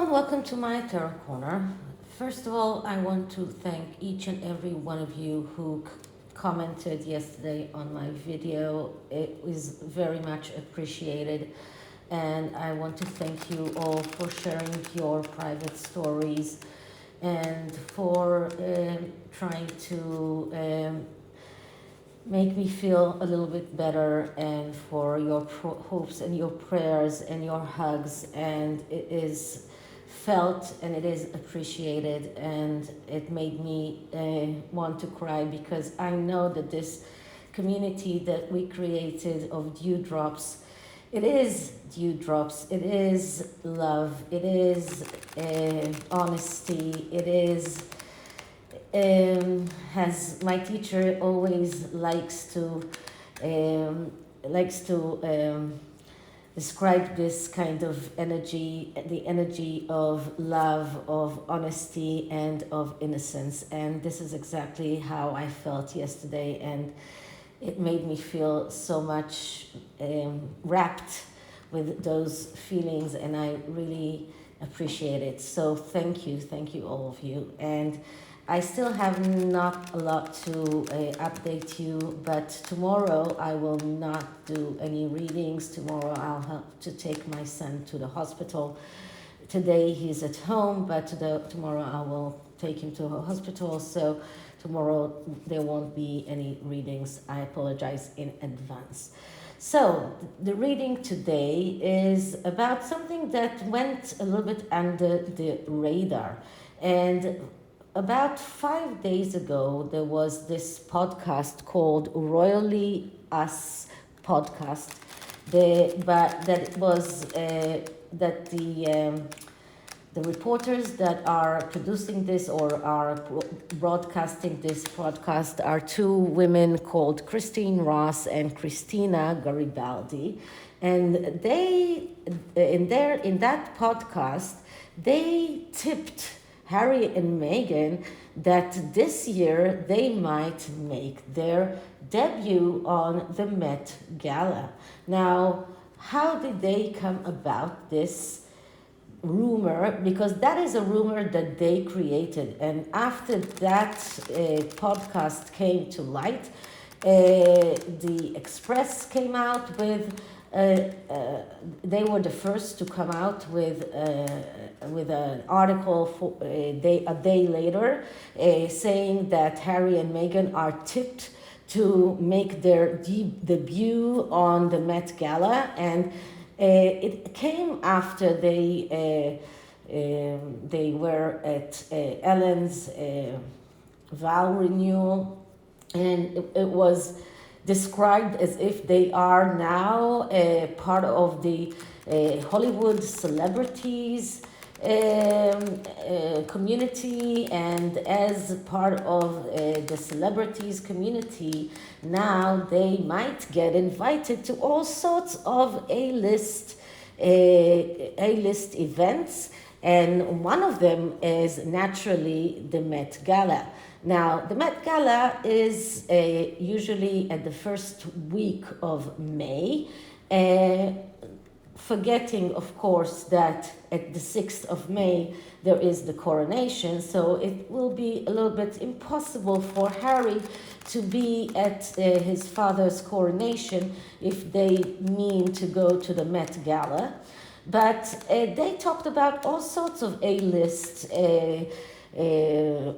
and welcome to my Tarot Corner. First of all, I want to thank each and every one of you who commented yesterday on my video. It was very much appreciated, and I want to thank you all for sharing your private stories and for trying to make me feel a little bit better, and for your hopes and your prayers and your hugs. And it is felt and it is appreciated, and it made me want to cry, because I know that this community that we created of dewdrops, it is dewdrops, it is love, it is honesty, it is as my teacher always likes to describe this kind of energy, the energy of love, of honesty, and of innocence. And this is exactly how I felt yesterday, and it made me feel so much wrapped with those feelings, and I really appreciate it. So thank you all of you. And I still have not a lot to update you, but tomorrow I will not do any readings. Tomorrow I'll have to take my son to the hospital. Today he's at home, but tomorrow I will take him to a hospital. So tomorrow there won't be any readings. I apologize in advance. So the reading today is about something that went a little bit under the radar. And about 5 days ago, there was this podcast called Royally Us Podcast. The reporters that are producing this or are broadcasting this podcast are two women called Christine Ross and Christina Garibaldi, and they in that podcast they tipped Harry and Meghan that this year they might make their debut on the Met Gala. Now, how did they come about this rumor? Because that is a rumor that they created. And after that podcast came to light, the Express came out with they were the first to come out with an article a day later, saying that Harry and Meghan are tipped to make their debut on the Met Gala, and it came after they were at Ellen's vow renewal, and it was described as if they are now part of the Hollywood celebrities community, and as part of the celebrities community, now they might get invited to all sorts of A-list events, and one of them is naturally the Met Gala. Now, the Met Gala is usually at the first week of May, forgetting, of course, that at the 6th of May there is the coronation, so it will be a little bit impossible for Harry to be at his father's coronation if they mean to go to the Met Gala. But they talked about all sorts of A-list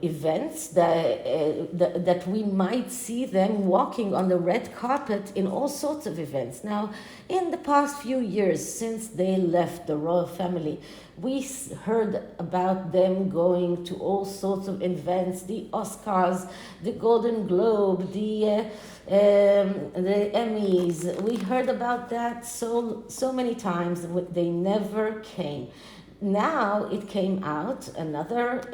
events that we might see them walking on the red carpet in all sorts of events. Now, in the past few years since they left the royal family, we heard about them going to all sorts of events, the Oscars, the Golden Globe, the Emmys. We heard about that so many times. They never came. Now it came out, another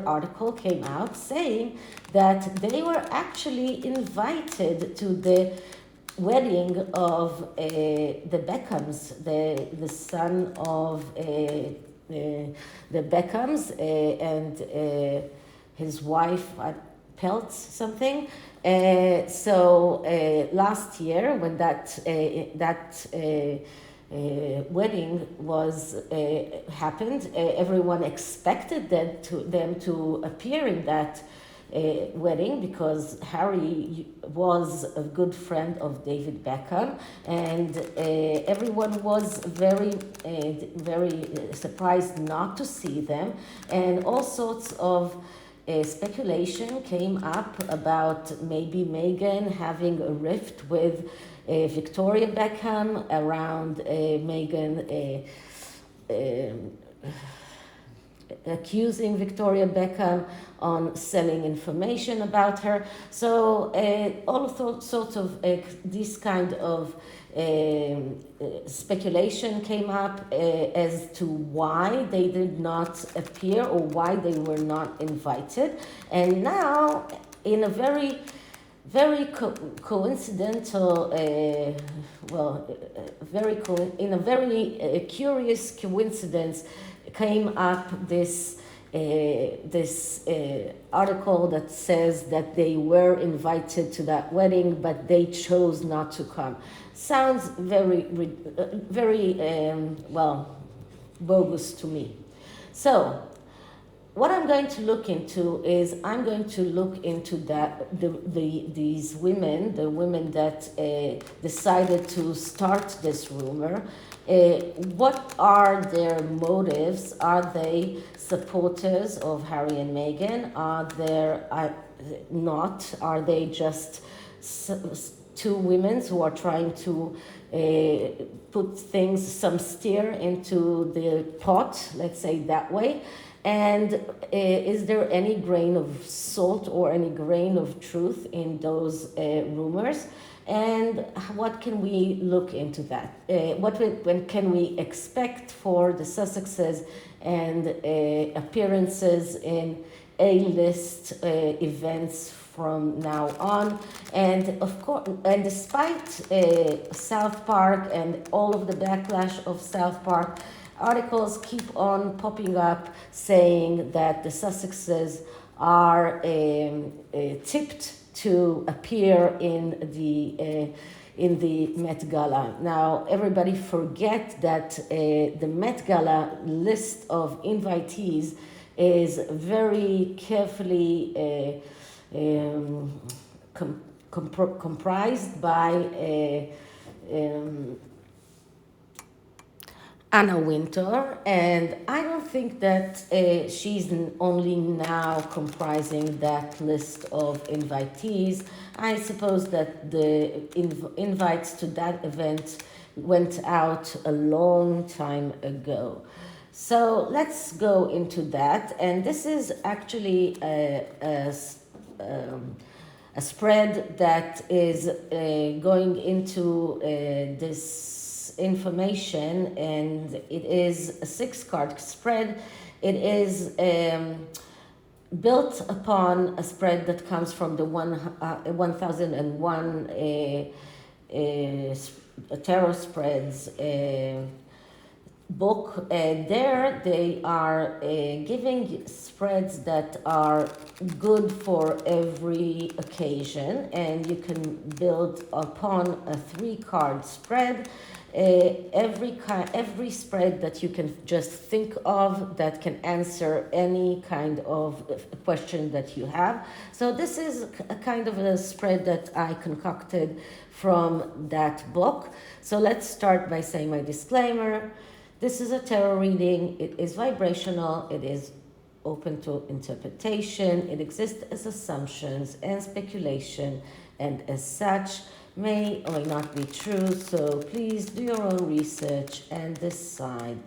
article came out saying that they were actually invited to the wedding of the Beckhams, the son of the Beckhams and his wife, Peltz something. So last year when that wedding was happened. Everyone expected them to appear in that wedding because Harry was a good friend of David Beckham, and everyone was very surprised not to see them, and all sorts of speculation came up about maybe Meghan having a rift with Victoria Beckham around Meghan accusing Victoria Beckham on selling information about her. So all sorts of this kind of speculation came up as to why they did not appear or why they were not invited. And now, in a very coincidental, in a very curious coincidence, came up this article that says that they were invited to that wedding, but they chose not to come. Sounds very bogus to me. So what I'm going to look into is I'm going to look into these women, the women that decided to start this rumor. What are their motives? Are they supporters of Harry and Meghan? Are they not? Are they just two women who are trying to put some steer into the pot, let's say that way? And is there any grain of salt or any grain of truth in those rumors? And what can we look into that? When can we expect for the Sussexes and appearances in A-list events from now on? And of course, and despite South Park and all of the backlash of South Park, articles keep on popping up saying that the Sussexes are tipped to appear in the Met Gala. Now, everybody forget that the Met Gala list of invitees is very carefully comprised by Anna Wintour, and I don't think that she's only now comprising that list of invitees. I suppose that the invites to that event went out a long time ago. So let's go into that, and this is actually a spread that is going into this information, and it is a 6-card spread. It is built upon a spread that comes from the 1001 tarot spreads book. There they are giving spreads that are good for every occasion, and you can build upon a 3-card spread. Every spread that you can just think of that can answer any kind of question that you have. So this is a kind of a spread that I concocted from that book. So let's start by saying my disclaimer. This is a tarot reading. It is vibrational. It is open to interpretation. It exists as assumptions and speculation, and as such may or may not be true, so please do your own research and decide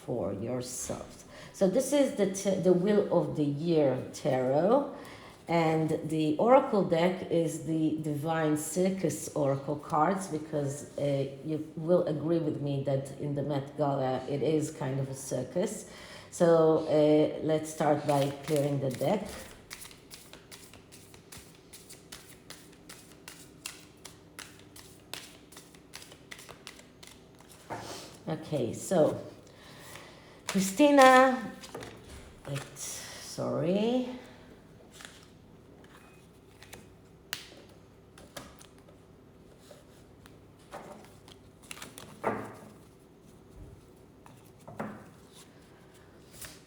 for yourselves. So this is the Wheel of the Year Tarot, and the Oracle deck is the Divine Circus Oracle cards, because you will agree with me that in the Met Gala it is kind of a circus. So let's start by clearing the deck. Okay, so Christina, sorry.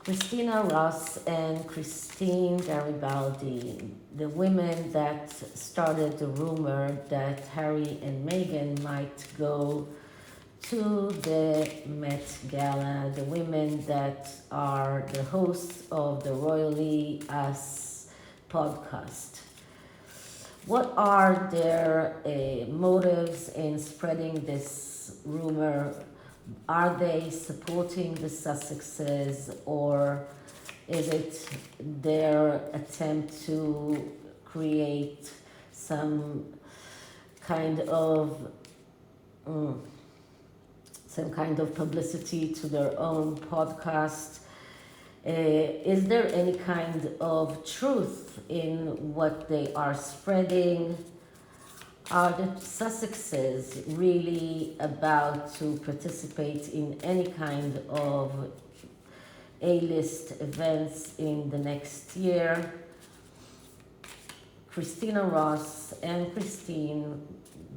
Christina Ross and Christine Garibaldi, the women that started the rumor that Harry and Meghan might go to the Met Gala, the women that are the hosts of the Royally Us podcast. What are their motives in spreading this rumor? Are they supporting the Sussexes, or is it their attempt to create some kind of publicity to their own podcast? Is there any kind of truth in what they are spreading? Are the Sussexes really about to participate in any kind of A-list events in the next year? Christina Ross and Christine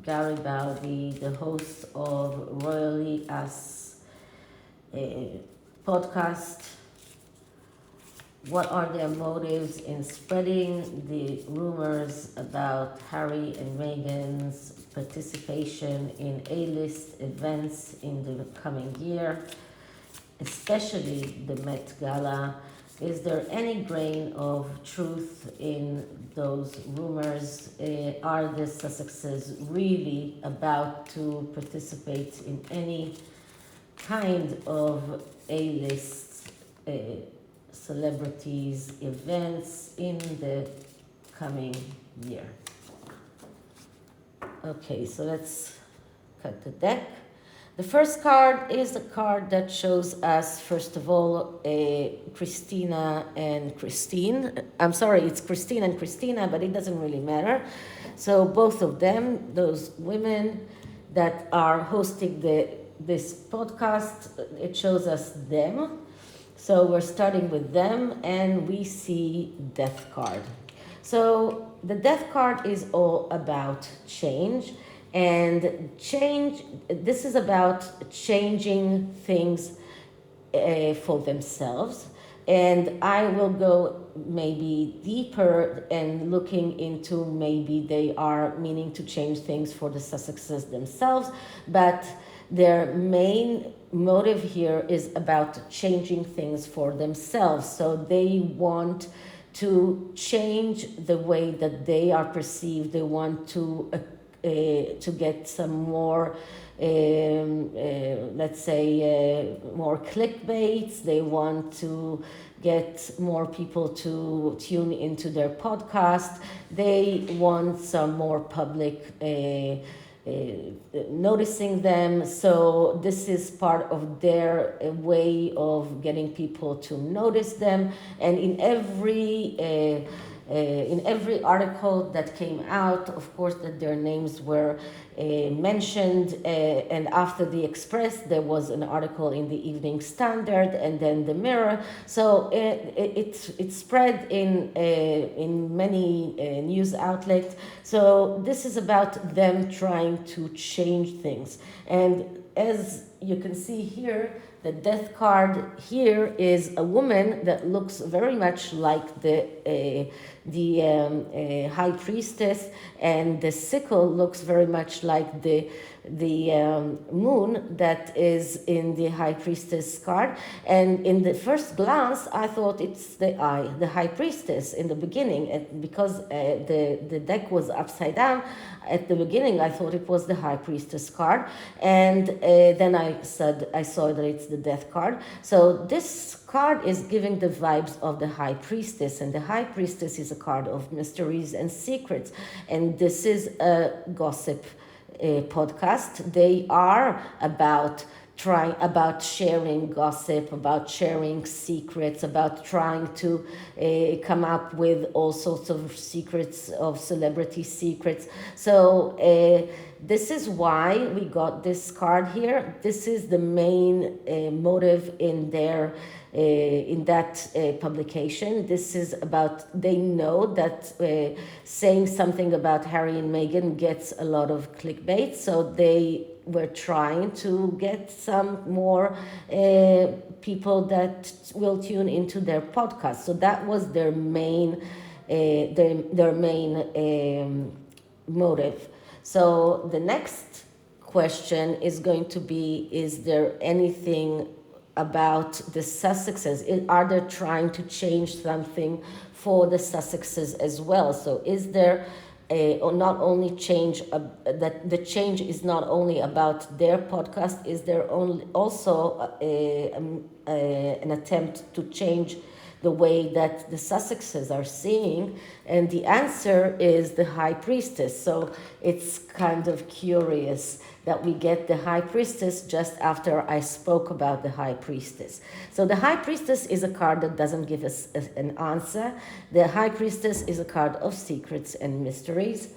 Garibaldi, the hosts of Royally Us podcast, what are their motives in spreading the rumors about Harry and Meghan's participation in A-list events in the coming year, especially the Met Gala? Is there any grain of truth in those rumors? Are the Sussexes really about to participate in any kind of A-list celebrities events in the coming year? Okay, so let's cut the deck. The first card is a card that shows us, first of all, Christina and Christine. I'm sorry, it's Christine and Christina, but it doesn't really matter. So both of them, those women that are hosting this podcast, it shows us them. So we're starting with them, and we see Death card. So the Death card is all about change, and change, this is about changing things for themselves. And I will go maybe deeper and looking into maybe they are meaning to change things for the Sussexes themselves, but their main motive here is about changing things for themselves. So they want to change the way that they are perceived. They want to get some more, let's say, more clickbaits. They want to get more people to tune into their podcast. They want some more public noticing them. So this is part of their way of getting people to notice them. And in every article that came out, of course, that their names were mentioned, and after the Express there was an article in the Evening Standard and then the Mirror. So it spread in many news outlets. So this is about them trying to change things. And as you can see here, the Death card here is a woman that looks very much like the High Priestess, and the sickle looks very much like the moon that is in the High Priestess card. And in the first glance, I thought it's the High Priestess in the beginning, and because the deck was upside down at the beginning, I thought it was the High Priestess card, and then I saw that it's the Death card. So this card is giving the vibes of the High Priestess, and the High Priestess is a card of mysteries and secrets, and this is a gossip podcast. They are about sharing gossip, about sharing secrets, about trying to come up with all sorts of secrets, of celebrity secrets. So this is why we got this card here. This is the main motive in their in that publication. This is about, they know that saying something about Harry and Meghan gets a lot of clickbait, so they were trying to get some more people that will tune into their podcast. So that was their main motive. So the next question is going to be, is there anything about the Sussexes? Are they trying to change something for the Sussexes as well? So is there or not only change that the change is not only about their podcast, is there also an attempt to change the way that the Sussexes are seeing? And the answer is the High Priestess. So it's kind of curious that we get the High Priestess just after I spoke about the High Priestess. So the High Priestess is a card that doesn't give us an answer. The High Priestess is a card of secrets and mysteries.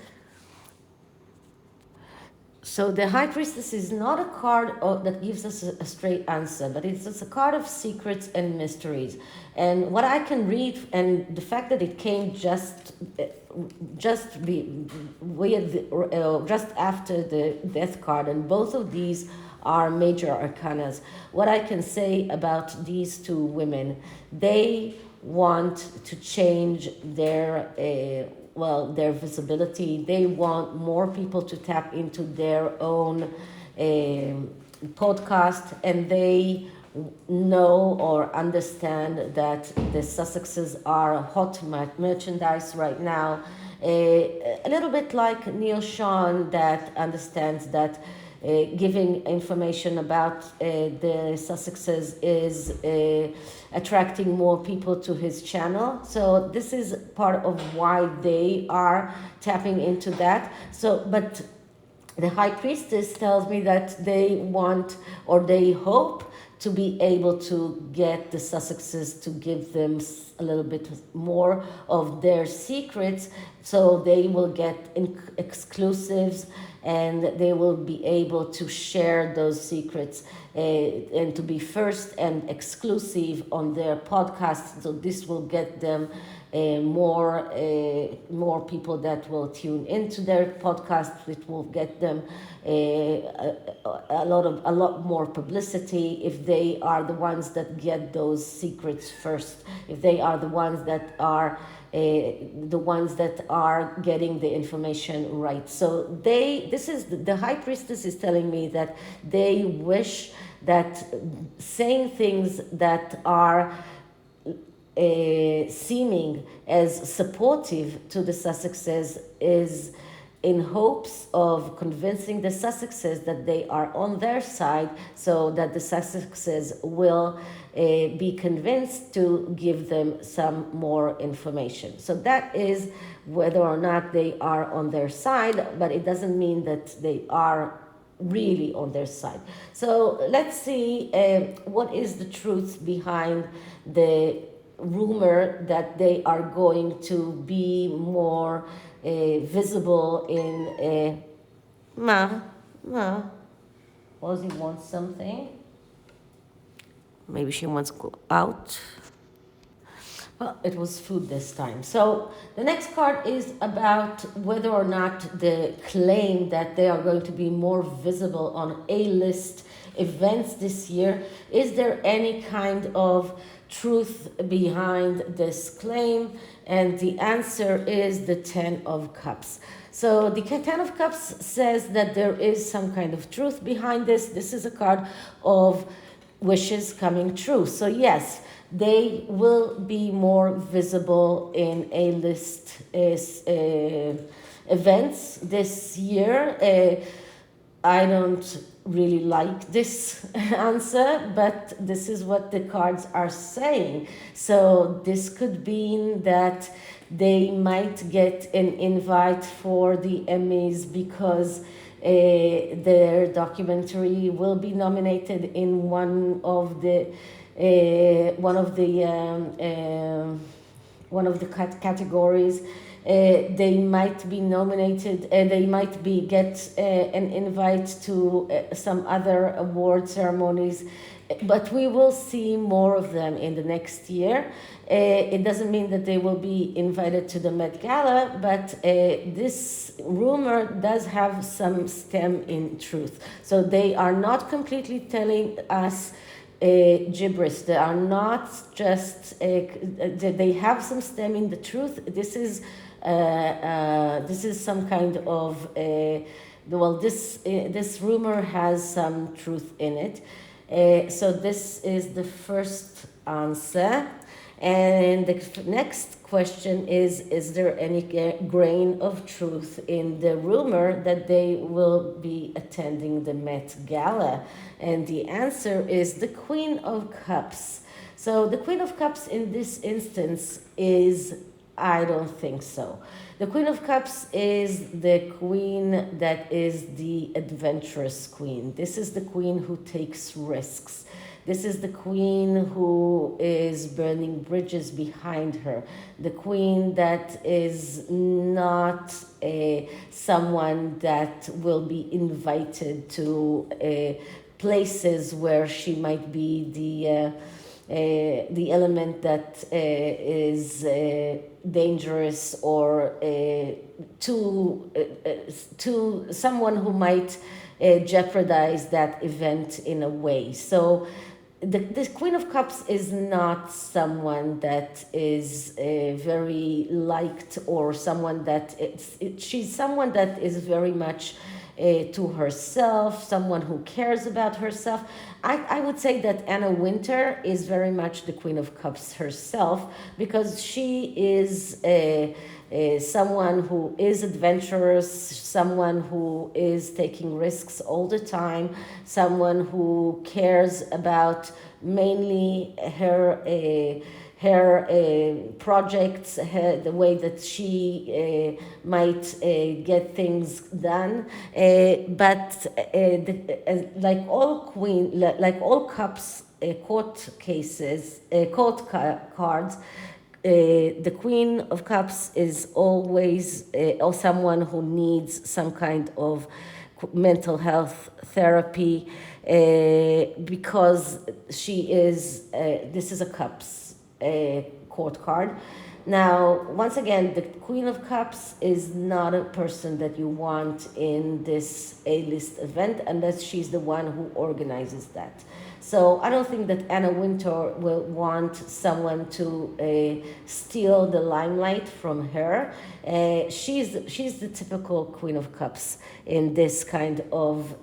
So the High Priestess is not a card that gives us a straight answer, but it's just a card of secrets and mysteries. And what I can read, and the fact that it came just after the Death card, and both of these are major arcanas. What I can say about these two women, they want to change their their visibility. They want more people to tap into their own podcast, and they know or understand that the Sussexes are hot merchandise right now. A little bit like Neil Sean, that understands that giving information about the Sussexes is attracting more people to his channel. So this is part of why they are tapping into that. So, but the High Priestess tells me that they want, or they hope, to be able to get the Sussexes to give them a little bit more of their secrets, so they will get exclusives and they will be able to share those secrets and to be first and exclusive on their podcast. So this will get them more people that will tune into their podcast. It will get them a lot more publicity if they are the ones that get those secrets first. If they are the ones that are getting the information right. So the High Priestess is telling me that they wish that saying things that are seeming as supportive to the Sussexes is in hopes of convincing the Sussexes that they are on their side, so that the Sussexes will be convinced to give them some more information. So that is whether or not they are on their side, but it doesn't mean that they are really on their side. So let's see what is the truth behind the rumor that they are going to be more visible in Ozzy wants something. Maybe she wants to go out. Well, it was food this time. So the next card is about whether or not the claim that they are going to be more visible on A-list events this year, is there any kind of truth behind this claim? And the answer is the Ten of Cups. So the Ten of Cups says that there is some kind of truth behind this. This is a card of wishes coming true. So yes, they will be more visible in A-list events this year. I don't really like this answer, but this is what the cards are saying. So this could mean that they might get an invite for the Emmys because their documentary will be nominated in one of the categories. They might be nominated, they might get an invite to some other award ceremonies, but we will see more of them in the next year. It doesn't mean that they will be invited to the Met Gala, but this rumor does have some stem in truth. So they are not completely telling us gibberish. They are not just, they have some stem in the truth. This is some kind of, this rumor has some truth in it. So this is the first answer. And the next question is there any grain of truth in the rumor that they will be attending the Met Gala? And the answer is the Queen of Cups. So the Queen of Cups in this instance is, I don't think so. The Queen of Cups is the queen that is the adventurous queen. This is the queen who takes risks. This is the queen who is burning bridges behind her. The queen that is not someone that will be invited to places where she might be the element that is dangerous or to someone who might jeopardize that event in a way. So the Queen of Cups is not someone that is very liked or someone that she's someone that is very much to herself, someone who cares about herself. I would say that Anna Wintour is very much the Queen of Cups herself, because she is someone who is adventurous, someone who is taking risks all the time, someone who cares about mainly her projects, the way that she might get things done. But like all cups, court cases, cards, the Queen of Cups is always or someone who needs some kind of mental health therapy, because she is, this is a cups court card. Now, once again, the Queen of Cups is not a person that you want in this A-list event unless she's the one who organizes that. So I don't think that Anna Wintour will want someone to steal the limelight from her. She's the typical Queen of Cups in this kind of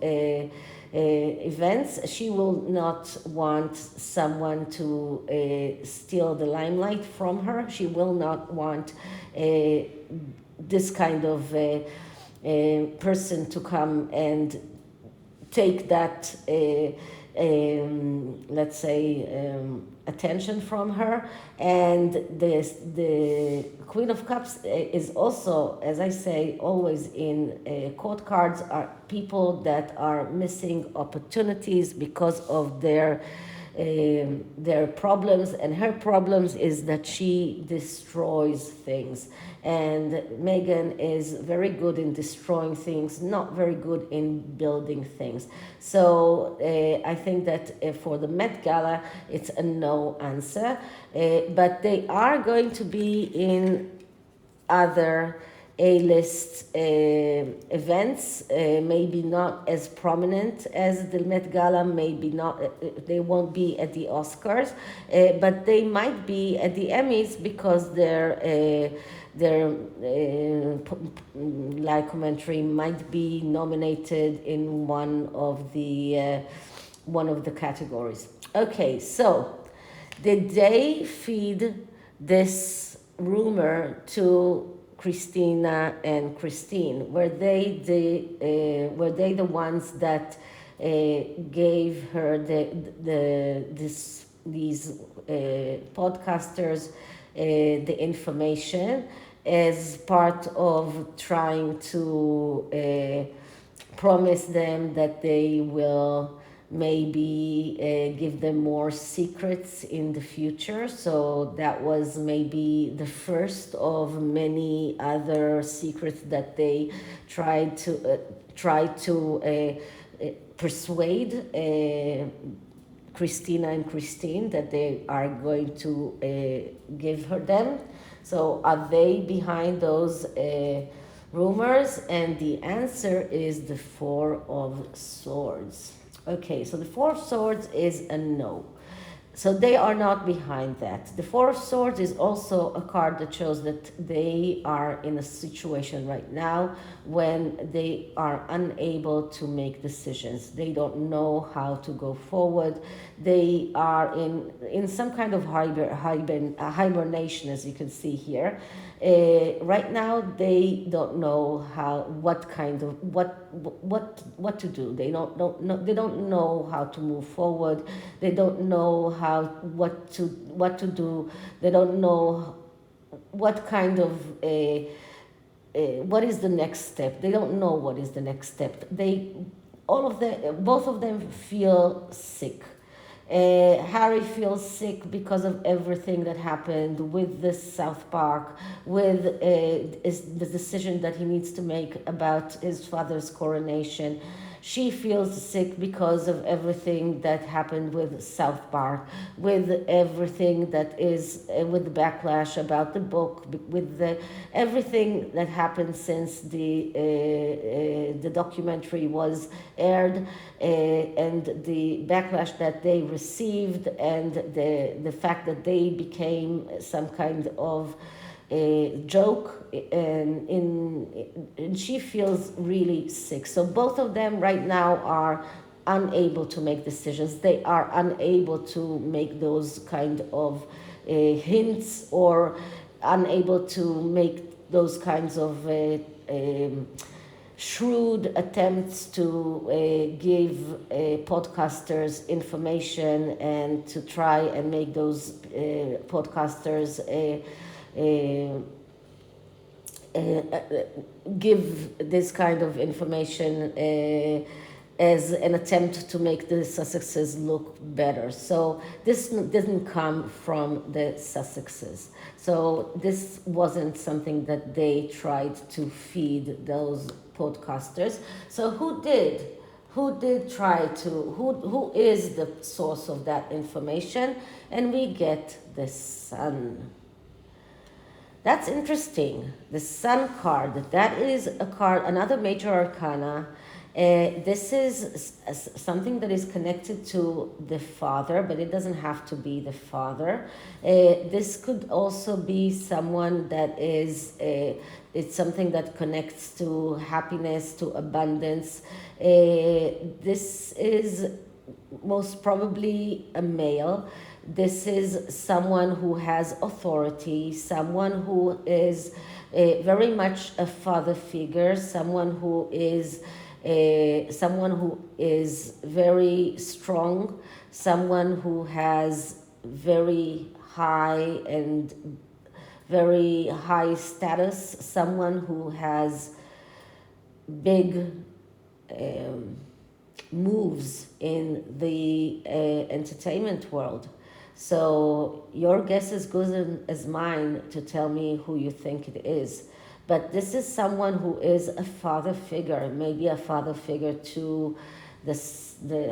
events. She will not want someone to steal the limelight from her. She will not want this kind of person to come and take that let's say attention from her. And the Queen of Cups is also, as I say, always in court cards are people that are missing opportunities because of their problems, and her problems is that she destroys things. And Meghan is very good in destroying things, not very good in building things. So I think that for the Met Gala, it's a no answer. But they are going to be in other A-list events, maybe not as prominent as the Met Gala, maybe not, they won't be at the Oscars, but they might be at the Emmys because their live commentary might be nominated in one of the categories. Okay, so did they feed this rumor to Christina and Christine? Were they the ones that gave her these podcasters the information as part of trying to promise them that they will maybe give them more secrets in the future? So that was maybe the first of many other secrets that they tried to persuade Christina and Christine that they are going to give her them. So are they behind those rumors? And the answer is the Four of Swords. Okay, so the Four of Swords is a no. So they are not behind that. The Four of Swords is also a card that shows that they are in a situation right now when they are unable to make decisions. They don't know how to go forward. They are in some kind of hibernation, as you can see here. Right now, they don't know what to do. They don't know. They don't know how to move forward. They don't know what to do. They don't know what kind of what is the next step. They don't know what is the next step. Both of them feel sick. Harry feels sick because of everything that happened with the South Park, with the decision that he needs to make about his father's coronation. She feels sick because of everything that happened with South Park, with everything that is with the backlash about the book, with everything that happened since the documentary was aired, and the backlash that they received, and the fact that they became some kind of a joke, and she feels really sick. So both of them right now are unable to make decisions. They are unable to make those kind of hints, or unable to make those kinds of shrewd attempts to give podcasters information, and to try and make those podcasters give this kind of information as an attempt to make the Sussexes look better. So this didn't come from the Sussexes. So this wasn't something that they tried to feed those podcasters. So who did try to, who is the source of that information? And we get the Sun. That's interesting. The Sun card, that is a card, another major arcana. This is something that is connected to the father, but it doesn't have to be the father. This could also be someone that is, it's something that connects to happiness, to abundance. This is most probably a male. This is someone who has authority, someone who is very much a father figure, someone who is very strong, someone who has very high status, someone who has big moves in the entertainment world. So your guess is good as mine to tell me who you think it is. But this is someone who is a father figure, maybe a father figure to the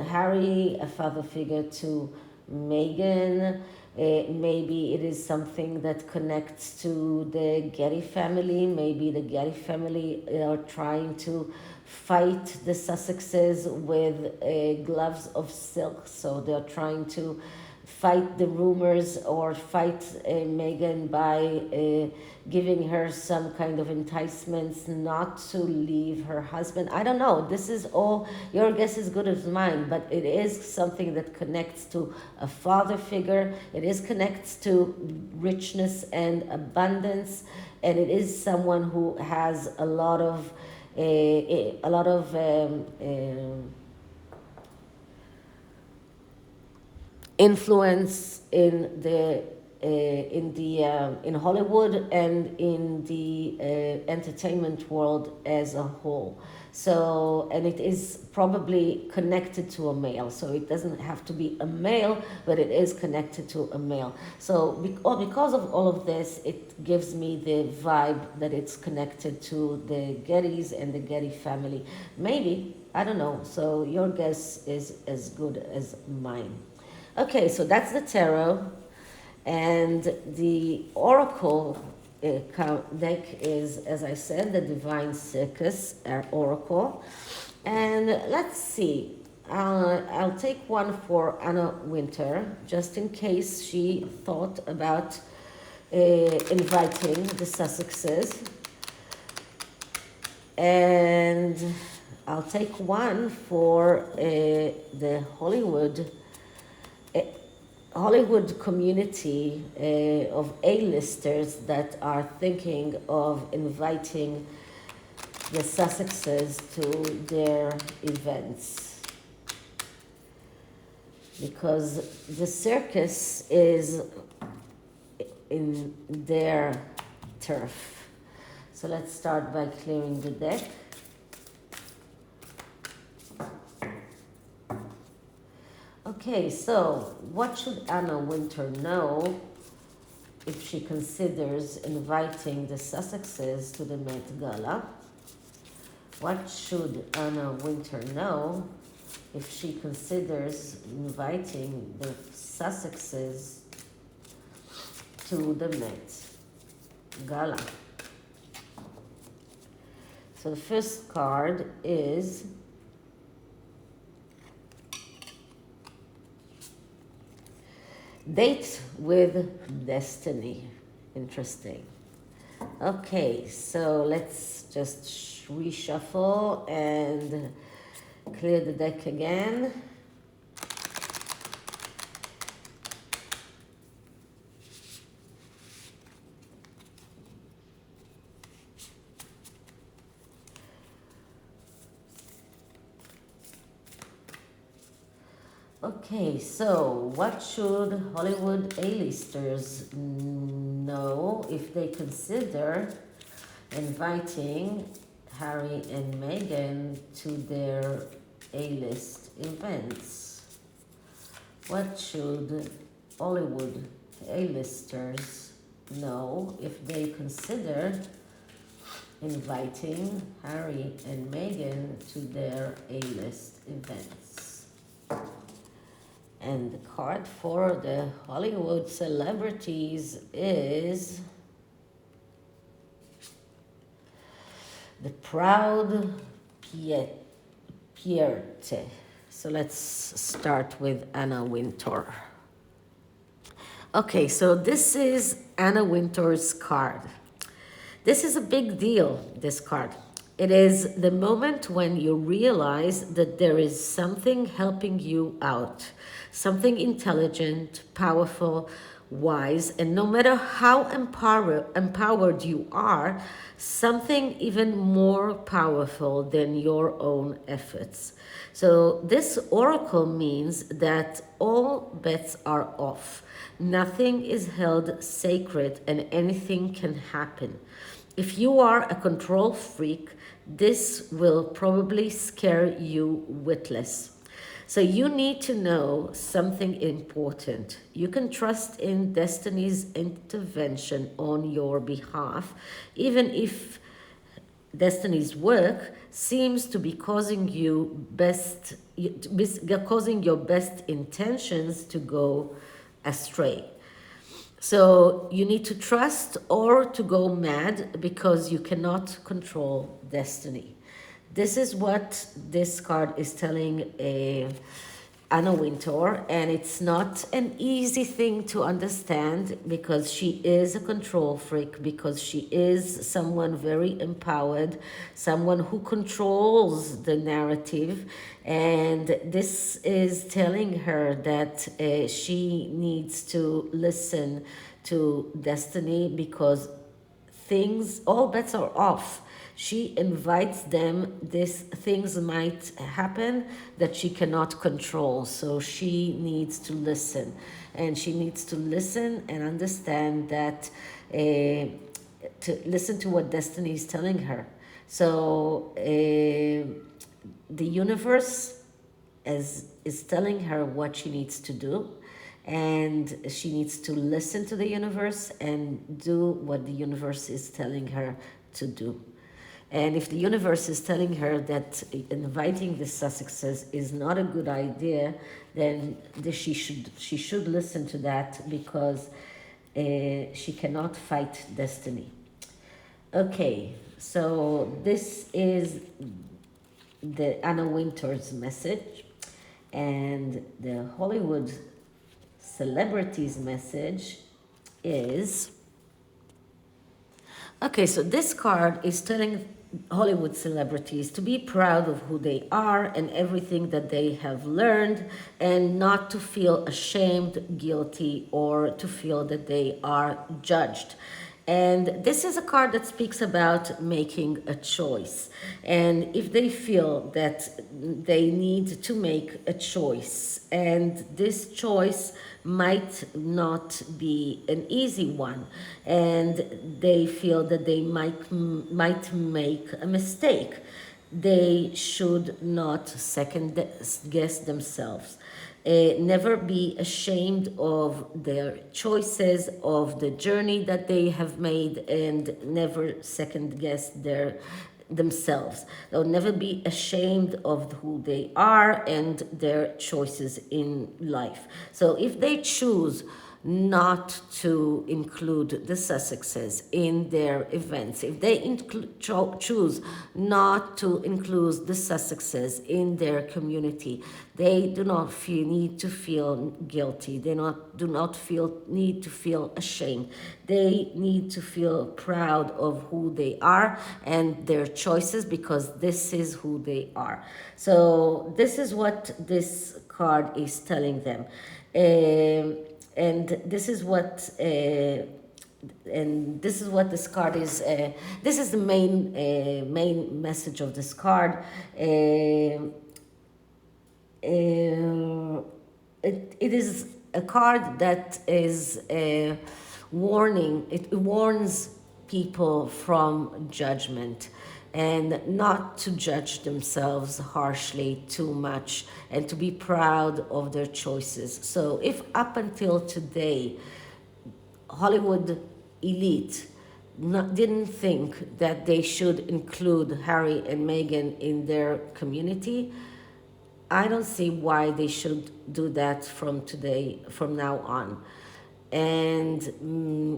Harry, a father figure to Meghan. Maybe it is something that connects to the Getty family. Maybe the Getty family are trying to fight the Sussexes with gloves of silk. So they're trying to fight the rumors, or fight Meghan by giving her some kind of enticements not to leave her husband. I don't know. This is all, your guess is good as mine, but it is something that connects to a father figure. It is connects to richness and abundance, and it is someone who has a lot of influence in Hollywood and in the entertainment world as a whole. So, and it is probably connected to a male. So it doesn't have to be a male, but it is connected to a male. So because of all of this, it gives me the vibe that it's connected to the Gettys and the Getty family. Maybe, I don't know. So your guess is as good as mine. Okay, so that's the tarot, and the oracle deck is, as I said, the Divine Circus oracle. And let's see, I'll take one for Anna Winter, just in case she thought about inviting the Sussexes. And I'll take one for the Hollywood community of A-listers that are thinking of inviting the Sussexes to their events. Because the circus is in their turf. So let's start by clearing the deck. Okay, so what should Anna Winter know if she considers inviting the Sussexes to the Met Gala? What should Anna Winter know if she considers inviting the Sussexes to the Met Gala? So the first card is Date with Destiny. Interesting. Okay, so let's just reshuffle and clear the deck again. Okay, so what should Hollywood A-listers know if they consider inviting Harry and Meghan to their A-list events? What should Hollywood A-listers know if they consider inviting Harry and Meghan to their A-list events? And the card for the Hollywood celebrities is the Proud Pierte. So let's start with Anna Wintour. Okay, so this is Anna Wintour's card. This is a big deal, this card. It is the moment when you realize that there is something helping you out, something intelligent, powerful, wise, and no matter how empowered you are, something even more powerful than your own efforts. So this oracle means that all bets are off. Nothing is held sacred and anything can happen. If you are a control freak, this will probably scare you witless. So you need to know something important. You can trust in destiny's intervention on your behalf, even if destiny's work seems to be causing your best intentions to go astray. So you need to trust or to go mad because you cannot control destiny. This is what this card is telling Anna Wintour, and it's not an easy thing to understand because she is a control freak, because she is someone very empowered, someone who controls the narrative, and this is telling her that she needs to listen to destiny because all bets are off. She invites them, these things might happen that she cannot control. So she needs to listen. And she needs to listen and understand that, to listen to what destiny is telling her. So the universe is telling her what she needs to do. And she needs to listen to the universe and do what the universe is telling her to do. And if the universe is telling her that inviting the Sussexes is not a good idea, then she should listen to that because she cannot fight destiny. Okay, so this is the Anna Wintour's message. And the Hollywood celebrities message is, okay, so this card is telling Hollywood celebrities to be proud of who they are and everything that they have learned, and not to feel ashamed, guilty, or to feel that they are judged. And this is a card that speaks about making a choice. And if they feel that they need to make a choice, and this choice might not be an easy one, and they feel that they might make a mistake, they should not second guess themselves. Never be ashamed of their choices, of the journey that they have made, and never second guess themselves. They'll never be ashamed of who they are and their choices in life. So if they choose not to include the Sussexes in their events, if they choose not to include the Sussexes in their community, they do not need to feel guilty. They do not need to feel ashamed. They need to feel proud of who they are and their choices, because this is who they are. So this is what this card is telling them. And this is what this card is. This is the main message of this card. It is a card that is a warning. It warns people from judgment, and not to judge themselves harshly too much, and to be proud of their choices. So if up until today Hollywood elite didn't think that they should include Harry and Meghan in their community, I don't see why they should do that from now on. And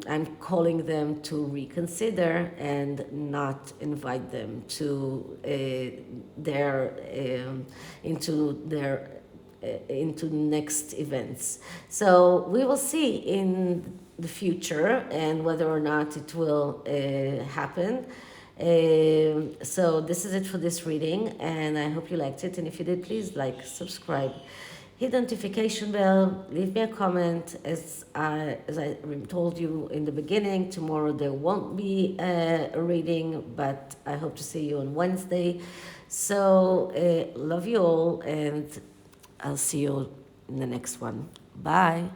I'm calling them to reconsider and not invite them to into next events. So we will see in the future and whether or not it will happen. So this is it for this reading, and I hope you liked it. And if you did, please like, subscribe, hit the notification bell, leave me a comment. As I told you in the beginning, tomorrow there won't be a reading, but I hope to see you on Wednesday. So love you all, and I'll see you in the next one. Bye.